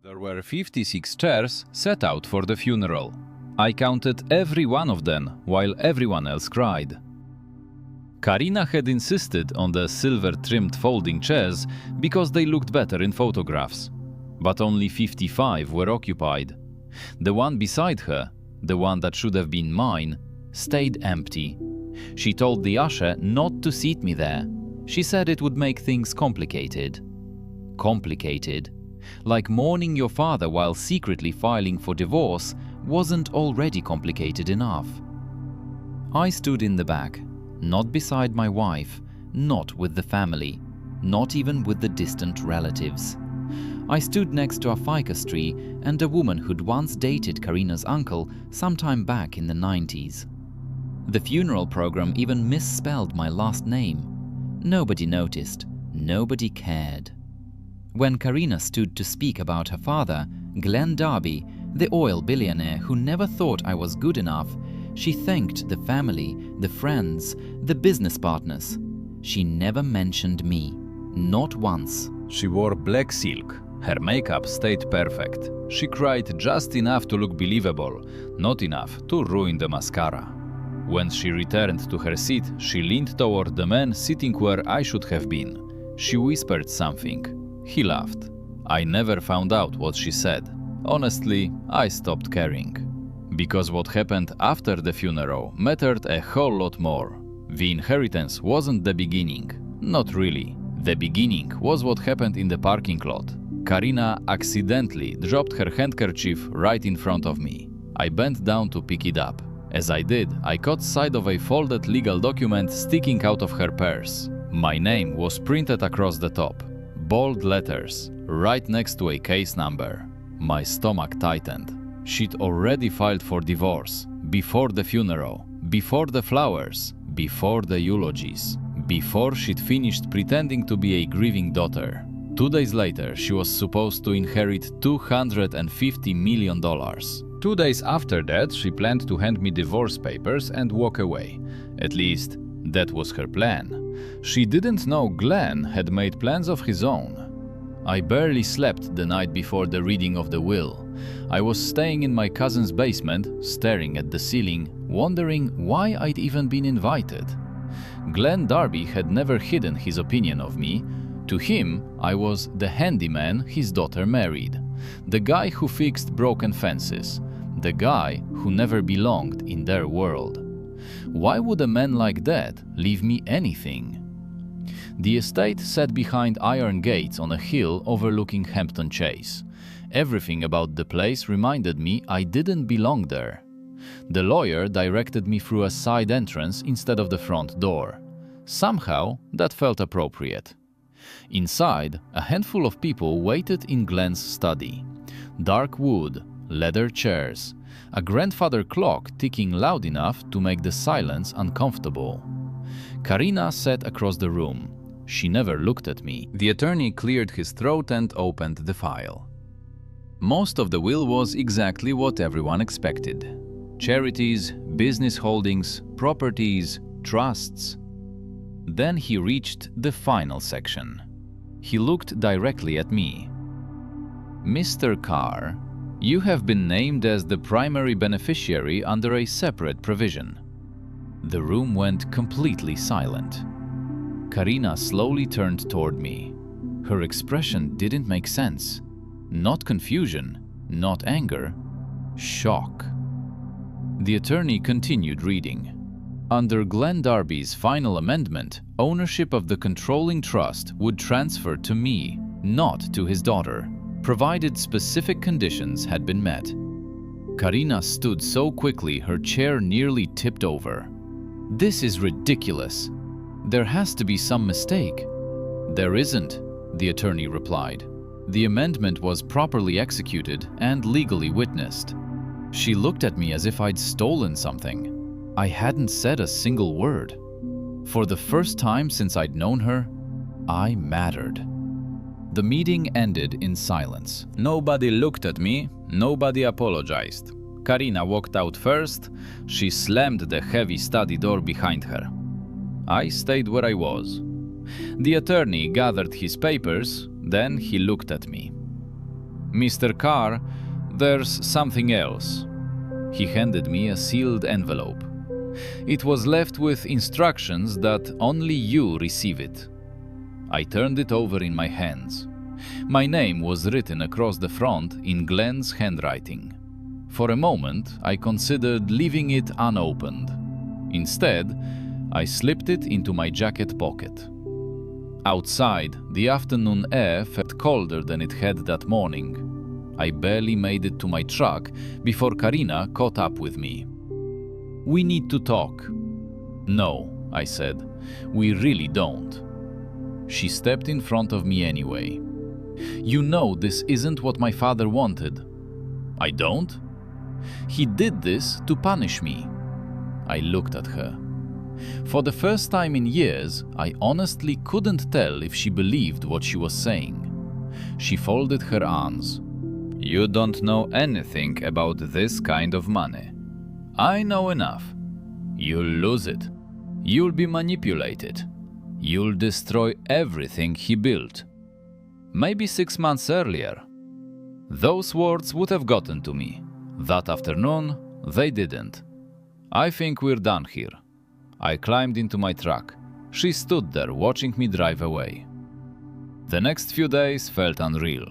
There were 56 chairs set out for the funeral. I counted every one of them while everyone else cried. Karina had insisted on the silver-trimmed folding chairs because they looked better in photographs. But only 55 were occupied. The one beside her, the one that should have been mine, stayed empty. She told the usher not to seat me there. She said it would make things complicated. Complicated? Like mourning your father while secretly filing for divorce wasn't already complicated enough. I stood in the back, not beside my wife, not with the family, not even with the distant relatives. I stood next to a ficus tree and a woman who'd once dated Karina's uncle sometime back in the 90s. The funeral program even misspelled my last name. Nobody noticed, nobody cared. When Karina stood to speak about her father, Glenn Darby, the oil billionaire who never thought I was good enough, she thanked the family, the friends, the business partners. She never mentioned me, not once. She wore black silk. Her makeup stayed perfect. She cried just enough to look believable, not enough to ruin the mascara. When she returned to her seat, she leaned toward the man sitting where I should have been. She whispered something. He laughed. I never found out what she said. Honestly, I stopped caring. Because what happened after the funeral mattered a whole lot more. The inheritance wasn't the beginning. Not really. The beginning was what happened in the parking lot. Karina accidentally dropped her handkerchief right in front of me. I bent down to pick it up. As I did, I caught sight of a folded legal document sticking out of her purse. My name was printed across the top. Bold letters, right next to a case number. My stomach tightened. She'd already filed for divorce, before the funeral, before the flowers, before the eulogies, before she'd finished pretending to be a grieving daughter. 2 days later, she was supposed to inherit $250 million. 2 days after that, she planned to hand me divorce papers and walk away. At least, that was her plan. She didn't know Glenn had made plans of his own. I barely slept the night before the reading of the will. I was staying in my cousin's basement, staring at the ceiling, wondering why I'd even been invited. Glenn Darby had never hidden his opinion of me. To him, I was the handyman his daughter married, the guy who fixed broken fences, the guy who never belonged in their world. Why would a man like that leave me anything? The estate sat behind iron gates on a hill overlooking Hampton Chase. Everything about the place reminded me I didn't belong there. The lawyer directed me through a side entrance instead of the front door. Somehow, that felt appropriate. Inside, a handful of people waited in Glenn's study. Dark wood, leather chairs, a grandfather clock ticking loud enough to make the silence uncomfortable. Karina sat across the room. She never looked at me. The attorney cleared his throat and opened the file. Most of the will was exactly what everyone expected. Charities, business holdings, properties, trusts. Then he reached the final section. He looked directly at me. Mr. Carr, you have been named as the primary beneficiary under a separate provision. The room went completely silent. Karina slowly turned toward me. Her expression didn't make sense. Not confusion, not anger, shock. The attorney continued reading. Under Glenn Darby's final amendment, ownership of the controlling trust would transfer to me, not to his daughter, provided specific conditions had been met. Karina stood so quickly her chair nearly tipped over. This is ridiculous. There has to be some mistake. There isn't, the attorney replied. The amendment was properly executed and legally witnessed. She looked at me as if I'd stolen something. I hadn't said a single word. For the first time since I'd known her, I mattered. The meeting ended in silence. Nobody looked at me, nobody apologized. Karina walked out first. She slammed the heavy study door behind her. I stayed where I was. The attorney gathered his papers, then he looked at me. "Mr. Carr, there's something else." He handed me a sealed envelope. It was left with instructions that only you receive it. I turned it over in my hands. My name was written across the front in Glenn's handwriting. For a moment, I considered leaving it unopened. Instead, I slipped it into my jacket pocket. Outside, the afternoon air felt colder than it had that morning. I barely made it to my truck before Karina caught up with me. "We need to talk." "No," I said, "we really don't." She stepped in front of me anyway. "You know this isn't what my father wanted." "I don't?" "He did this to punish me." I looked at her. For the first time in years, I honestly couldn't tell if she believed what she was saying. She folded her arms. "You don't know anything about this kind of money. I know enough. You'll lose it. You'll be manipulated. You'll destroy everything he built." Maybe 6 months earlier, those words would have gotten to me. That afternoon, they didn't. "I think we're done here." I climbed into my truck. She stood there watching me drive away. The next few days felt unreal.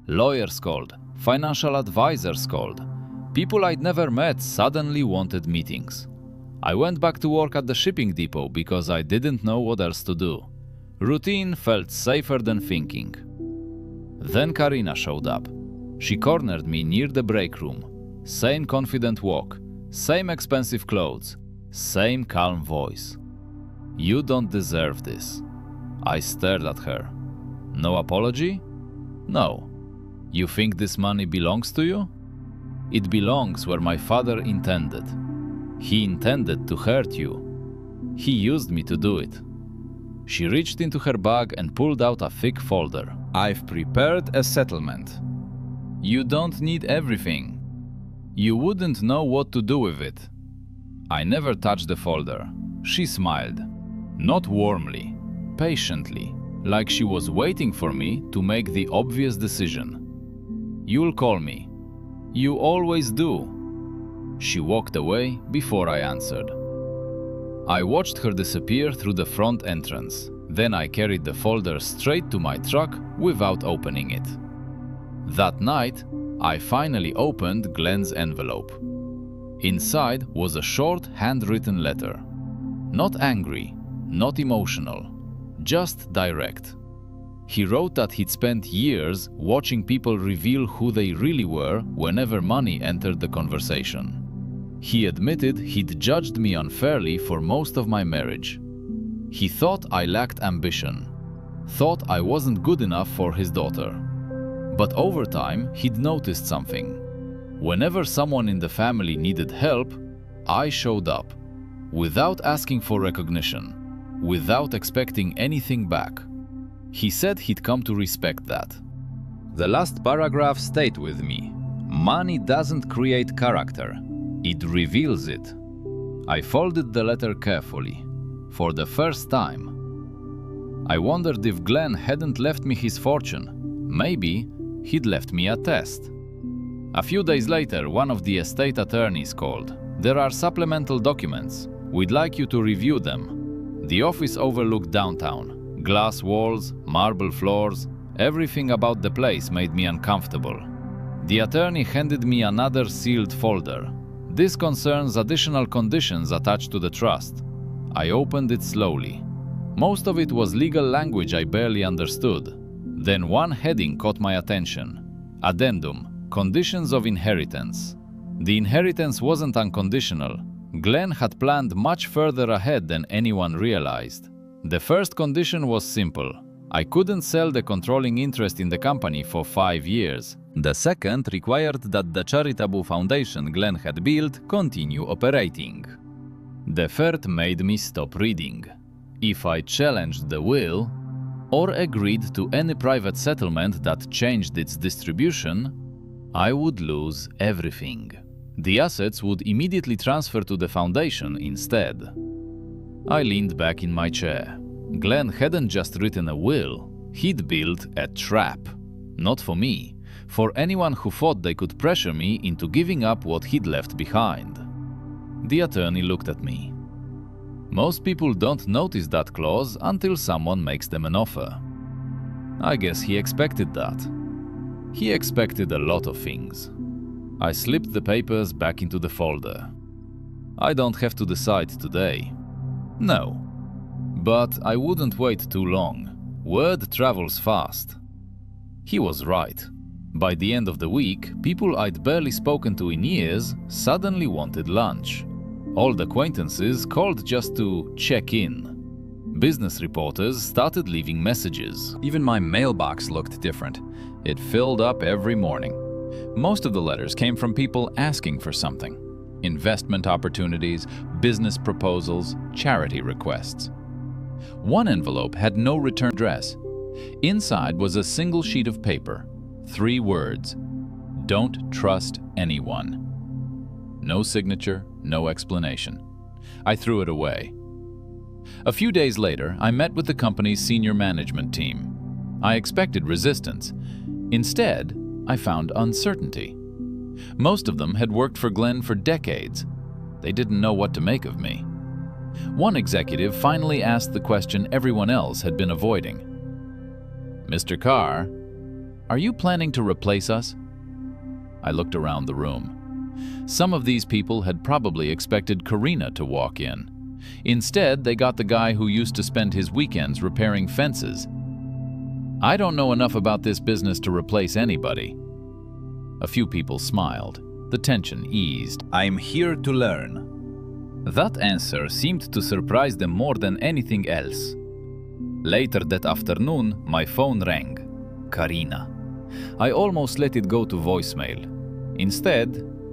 Lawyers called, financial advisors called. People I'd never met suddenly wanted meetings. I went back to work at the shipping depot because I didn't know what else to do. Routine felt safer than thinking. Then Karina showed up. She cornered me near the break room. Same confident walk, same expensive clothes, same calm voice. "You don't deserve this." I stared at her. "No apology?" "No." "You think this money belongs to you?" "It belongs where my father intended. He intended to hurt you. He used me to do it." She reached into her bag and pulled out a thick folder. "I've prepared a settlement. You don't need everything. You wouldn't know what to do with it." I never touched the folder. She smiled. Not warmly, patiently, like she was waiting for me to make the obvious decision. "You'll call me. You always do." She walked away before I answered. I watched her disappear through the front entrance. Then I carried the folder straight to my truck without opening it. That night, I finally opened Glenn's envelope. Inside was a short handwritten letter. Not angry, not emotional, just direct. He wrote that he'd spent years watching people reveal who they really were whenever money entered the conversation. He admitted he'd judged me unfairly for most of my marriage. He thought I lacked ambition, thought I wasn't good enough for his daughter. But over time, he'd noticed something. Whenever someone in the family needed help, I showed up, without asking for recognition, without expecting anything back. He said he'd come to respect that. The last paragraph stayed with me. Money doesn't create character, it reveals it. I folded the letter carefully. For the first time, I wondered if Glenn hadn't left me his fortune. Maybe he'd left me a test. A few days later, one of the estate attorneys called. "There are supplemental documents. We'd like you to review them." The office overlooked downtown. Glass walls, marble floors, everything about the place made me uncomfortable. The attorney handed me another sealed folder. "This concerns additional conditions attached to the trust." I opened it slowly. Most of it was legal language I barely understood. Then one heading caught my attention. Addendum: Conditions of inheritance. The inheritance wasn't unconditional. Glenn had planned much further ahead than anyone realized. The first condition was simple. I couldn't sell the controlling interest in the company for 5 years. The second required that the charitable foundation Glenn had built continue operating. The third made me stop reading. If I challenged the will, or agreed to any private settlement that changed its distribution, I would lose everything. The assets would immediately transfer to the foundation instead. I leaned back in my chair. Glenn hadn't just written a will, he'd built a trap. Not for me, for anyone who thought they could pressure me into giving up what he'd left behind. The attorney looked at me. Most people don't notice that clause until someone makes them an offer. I guess he expected that. He expected a lot of things. I slipped the papers back into the folder. I don't have to decide today. No. But I wouldn't wait too long. Word travels fast. He was right. By the end of the week, people I'd barely spoken to in years suddenly wanted lunch. Old acquaintances called just to check in. Business reporters started leaving messages. Even my mailbox looked different. It filled up every morning. Most of the letters came from people asking for something. Investment opportunities, business proposals, charity requests. One envelope had no return address. Inside was a single sheet of paper. 3 words: "Don't trust anyone." No signature, no explanation. I threw it away. A few days later, I met with the company's senior management team. I expected resistance. Instead, I found uncertainty. Most of them had worked for Glenn for decades. They didn't know what to make of me. One executive finally asked the question everyone else had been avoiding. "Mr. Carr, are you planning to replace us?" I looked around the room. Some of these people had probably expected Karina to walk in. Instead, they got the guy who used to spend his weekends repairing fences. "I don't know enough about this business to replace anybody." A few people smiled. The tension eased. "I'm here to learn." That answer seemed to surprise them more than anything else. Later that afternoon, my phone rang. Karina. I almost let it go to voicemail. Instead,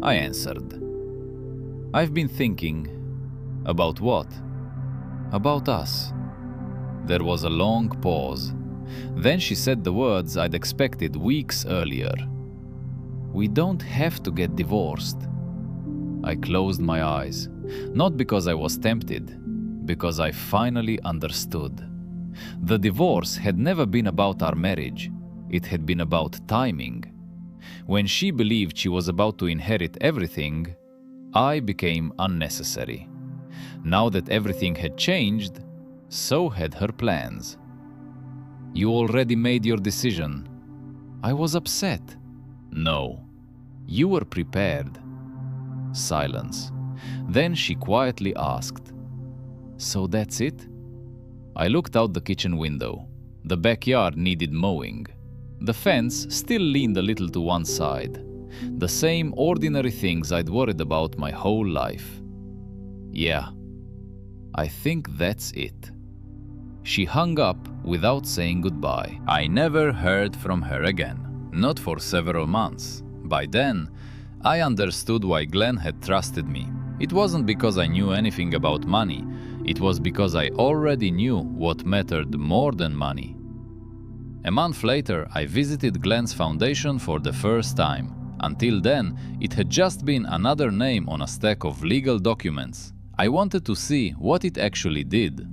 I answered. "I've been thinking." "About what?" "About us." There was a long pause. Then she said the words I'd expected weeks earlier. "We don't have to get divorced." I closed my eyes, not because I was tempted, because I finally understood. The divorce had never been about our marriage. It had been about timing. When she believed she was about to inherit everything, I became unnecessary. Now that everything had changed, so had her plans. "You already made your decision." I was upset. "No, you were prepared." Silence. Then she quietly asked, "So that's it?" I looked out the kitchen window. The backyard needed mowing. The fence still leaned a little to one side. The same ordinary things I'd worried about my whole life. "Yeah, I think that's it." She hung up without saying goodbye. I never heard from her again, not for several months. By then, I understood why Glenn had trusted me. It wasn't because I knew anything about money. It was because I already knew what mattered more than money. A month later, I visited Glenn's foundation for the first time. Until then, it had just been another name on a stack of legal documents. I wanted to see what it actually did.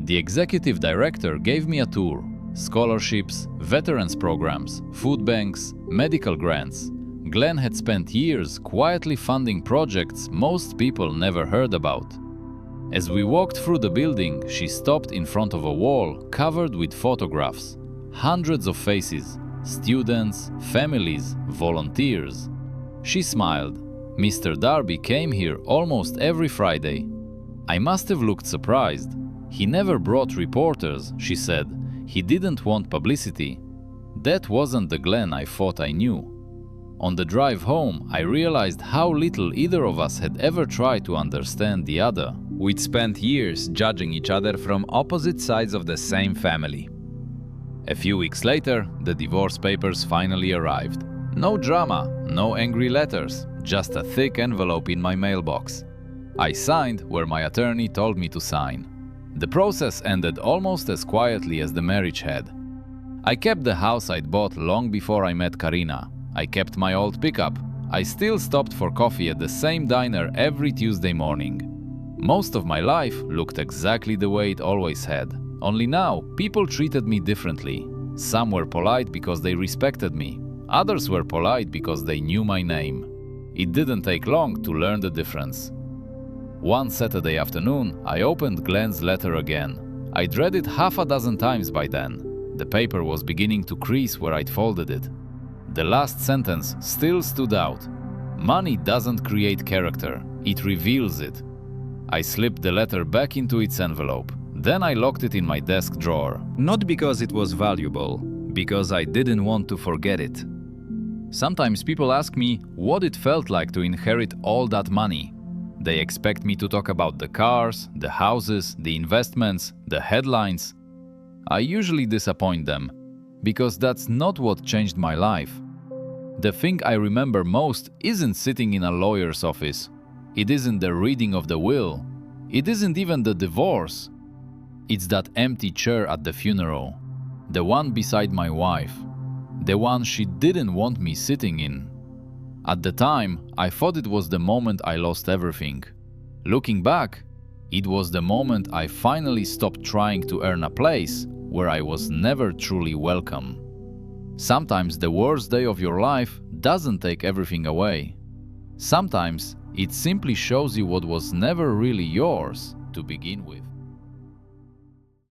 The executive director gave me a tour. Scholarships, veterans programs, food banks, medical grants. Glenn had spent years quietly funding projects most people never heard about. As we walked through the building, she stopped in front of a wall covered with photographs. Hundreds of faces, students, families, volunteers. She smiled. "Mr. Darby came here almost every Friday." I must have looked surprised. "He never brought reporters," she said. "He didn't want publicity." That wasn't the Glenn I thought I knew. On the drive home, I realized how little either of us had ever tried to understand the other. We'd spent years judging each other from opposite sides of the same family. A few weeks later, the divorce papers finally arrived. No drama, no angry letters, just a thick envelope in my mailbox. I signed where my attorney told me to sign. The process ended almost as quietly as the marriage had. I kept the house I'd bought long before I met Karina. I kept my old pickup. I still stopped for coffee at the same diner every Tuesday morning. Most of my life looked exactly the way it always had. Only now, people treated me differently. Some were polite because they respected me. Others were polite because they knew my name. It didn't take long to learn the difference. One Saturday afternoon, I opened Glenn's letter again. I'd read it half a dozen times by then. The paper was beginning to crease where I'd folded it. The last sentence still stood out. Money doesn't create character, it reveals it. I slipped the letter back into its envelope. Then I locked it in my desk drawer. Not because it was valuable, because I didn't want to forget it. Sometimes people ask me what it felt like to inherit all that money. They expect me to talk about the cars, the houses, the investments, the headlines. I usually disappoint them, because that's not what changed my life. The thing I remember most isn't sitting in a lawyer's office. It isn't the reading of the will. It isn't even the divorce. It's that empty chair at the funeral. The one beside my wife. The one she didn't want me sitting in. At the time, I thought it was the moment I lost everything. Looking back, it was the moment I finally stopped trying to earn a place where I was never truly welcome. Sometimes the worst day of your life doesn't take everything away. Sometimes it simply shows you what was never really yours to begin with.